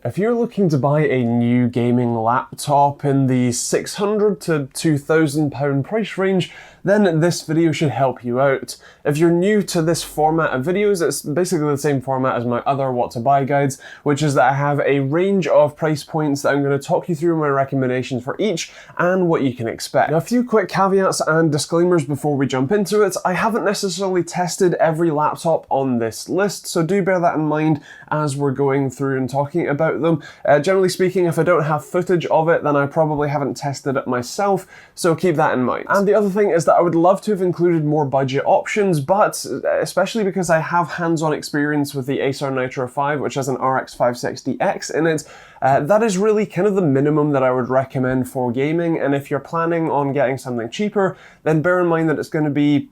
If you're looking to buy a new gaming laptop in the £600 to £2,000 price range, then this video should help you out. If you're new to this format of videos, it's basically the same format as my other what to buy guides, which is that I have a range of price points that I'm going to talk you through my recommendations for each and what you can expect. Now, a few quick caveats and disclaimers before we jump into it. I haven't necessarily tested every laptop on this list, so do bear that in mind as we're going through and talking about them. Generally speaking, if I don't have footage of it, then I probably haven't tested it myself, so keep that in mind. And the other thing is that I would love to have included more budget options, but especially because I have hands-on experience with the Acer Nitro 5, which has an RX 560X in it, that is really kind of the minimum that I would recommend for gaming. And if you're planning on getting something cheaper, then bear in mind that it's going to be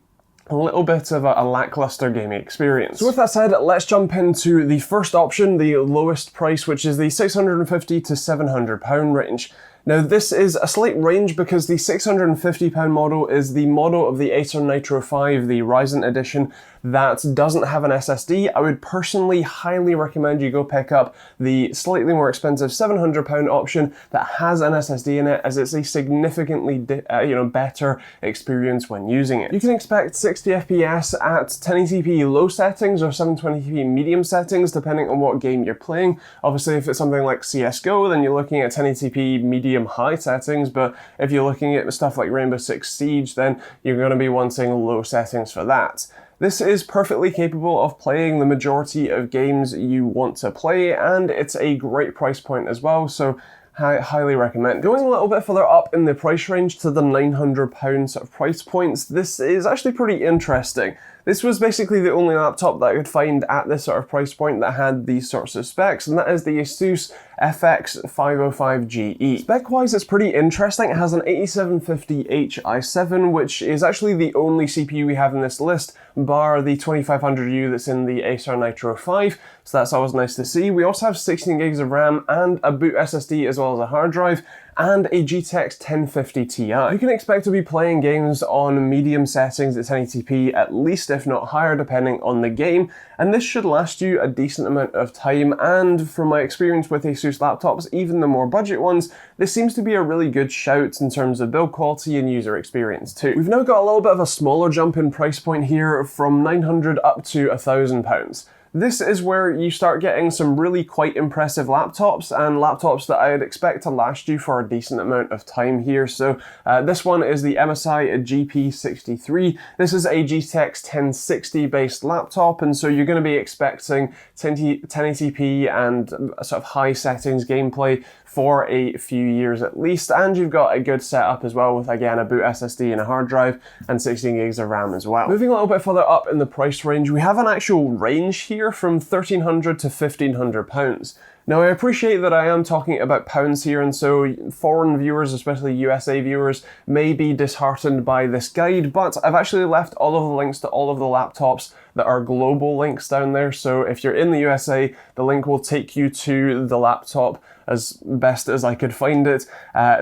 a little bit of a lackluster gaming experience. So with that said, let's jump into the first option, the lowest price, which is the £650 to £700 range. Now this is a slight range because the £650 model is the model of the Acer Nitro 5, the Ryzen edition, that doesn't have an SSD. I would personally highly recommend you go pick up the slightly more expensive £700 option that has an SSD in it, as it's a significantly better experience when using it. You can expect 60 FPS at 1080p low settings or 720p medium settings depending on what game you're playing. Obviously if it's something like CSGO, then you're looking at 1080p medium high settings, but if you're looking at stuff like Rainbow Six Siege, then you're going to be wanting low settings for that. This is perfectly capable of playing the majority of games you want to play, and it's a great price point as well, so I highly recommend. Going a little bit further up in the price range to the £900 sort of price points, this is actually pretty interesting. This was basically the only laptop that I could find at this sort of price point that had these sorts of specs, and that is the Asus FX505GE. Spec-wise, it's pretty interesting. It has an 8750H i7, which is actually the only CPU we have in this list, bar the 2500U that's in the Acer Nitro 5, so that's always nice to see. We also have 16 gigs of RAM and a boot SSD as well as a hard drive, and a GTX 1050 Ti. You can expect to be playing games on medium settings at 1080p at least, if not higher, depending on the game, and this should last you a decent amount of time, and from my experience with Asus laptops, even the more budget ones, this seems to be a really good shout in terms of build quality and user experience too. We've now got a little bit of a smaller jump in price point here from £900 up to £1,000. This is where you start getting some really quite impressive laptops, and laptops that I'd expect to last you for a decent amount of time here. So this one is the MSI GP63. This is a GTX 1060 based laptop, and so you're going to be expecting 1080p and sort of high settings gameplay for a few years at least, and you've got a good setup as well with, again, a boot SSD and a hard drive and 16 gigs of RAM as well. Moving a little bit further up in the price range, we have an actual range here from £1,300 to £1,500. Now, I appreciate that I am talking about pounds here, and so foreign viewers, especially USA viewers, may be disheartened by this guide, but I've actually left all of the links to all of the laptops that are global links down there. So if you're in the USA, the link will take you to the laptop as best as I could find it.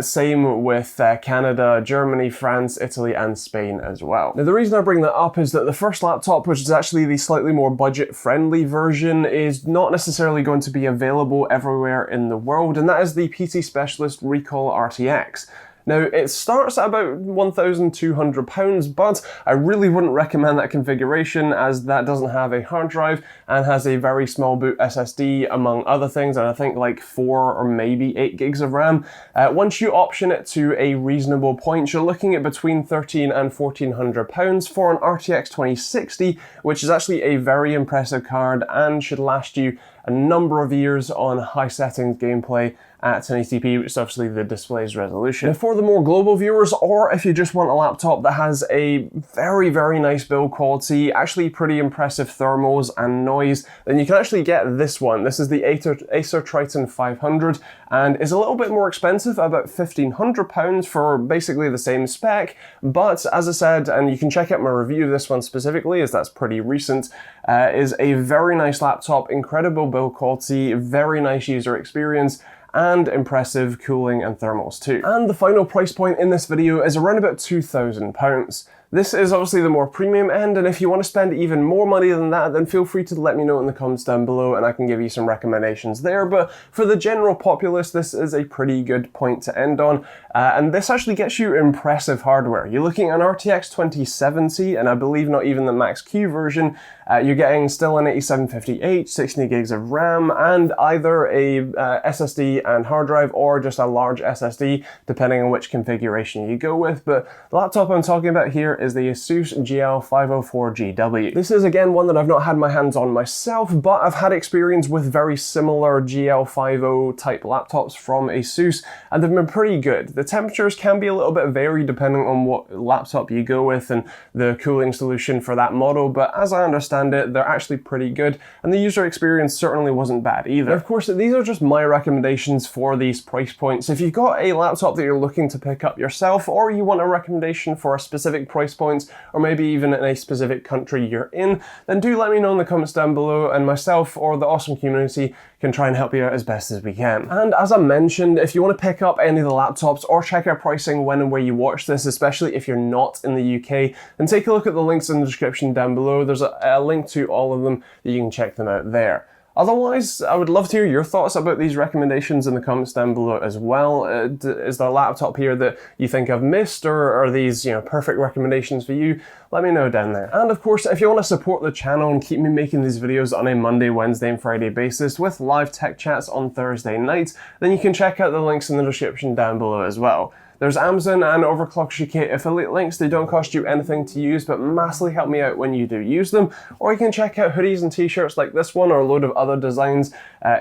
Same with Canada, Germany, France, Italy, and Spain as well. Now, the reason I bring that up is that the first laptop, which is actually the slightly more budget-friendly version, is not necessarily going to be available everywhere in the world, and that is the PC Specialist Recall RTX. Now, it starts at about £1,200, but I really wouldn't recommend that configuration, as that doesn't have a hard drive and has a very small boot SSD, among other things, and I think like 4 or maybe 8 gigs of RAM. Once you option it to a reasonable point, you're looking at between £1,300 and £1,400 for an RTX 2060, which is actually a very impressive card and should last you a number of years on high settings gameplay at 1080p, which is obviously the display's resolution. Now, for the more global viewers, or if you just want a laptop that has a very, very nice build quality, actually pretty impressive thermals and noise, then you can actually get this one. This is the Acer Triton 500, and is a little bit more expensive, about £1,500 for basically the same spec, but as I said, and you can check out my review of this one specifically, as that's pretty recent, is a very nice laptop, incredible build quality, very nice user experience, and impressive cooling and thermals too. And the final price point in this video is around about £2,000. This is obviously the more premium end, and if you want to spend even more money than that, then feel free to let me know in the comments down below and I can give you some recommendations there. But for the general populace, this is a pretty good point to end on. And this actually gets you impressive hardware. You're looking at an RTX 2070, and I believe not even the Max Q version. You're getting still an 8750H, 16 gigs of RAM, and either a SSD and hard drive or just a large SSD, depending on which configuration you go with. But the laptop I'm talking about here is the Asus GL504GW. This is again one that I've not had my hands on myself, but I've had experience with very similar GL50 type laptops from Asus, and they've been pretty good. The temperatures can be a little bit varied depending on what laptop you go with and the cooling solution for that model, but as I understand it, they're actually pretty good, and the user experience certainly wasn't bad either. Of course, these are just my recommendations for these price points. If you've got a laptop that you're looking to pick up yourself, or you want a recommendation for a specific price points, or maybe even in a specific country you're in, then do let me know in the comments down below, and myself or the awesome community can try and help you out as best as we can. And as I mentioned, if you want to pick up any of the laptops or check out pricing when and where you watch this, especially if you're not in the UK, then take a look at the links in the description down below. There's a link to all of them that you can check them out there. Otherwise, I would love to hear your thoughts about these recommendations in the comments down below as well. Is there a laptop here that you think I've missed, or are these, perfect recommendations for you? Let me know down there. And of course, if you want to support the channel and keep me making these videos on a Monday, Wednesday, and Friday basis with live tech chats on Thursday nights, then you can check out the links in the description down below as well. There's Amazon and Overclockers UK affiliate links. They don't cost you anything to use, but massively help me out when you do use them. Or you can check out hoodies and t-shirts like this one, or a load of other designs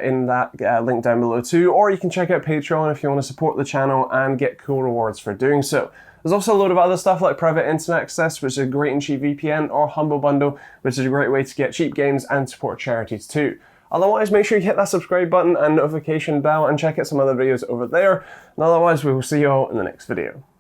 in that link down below too. Or you can check out Patreon if you want to support the channel and get cool rewards for doing so. There's also a load of other stuff like private internet access, which is great in cheap VPN, or Humble Bundle, which is a great way to get cheap games and support charities too. Otherwise, make sure you hit that subscribe button and notification bell and check out some other videos over there. And otherwise, we will see you all in the next video.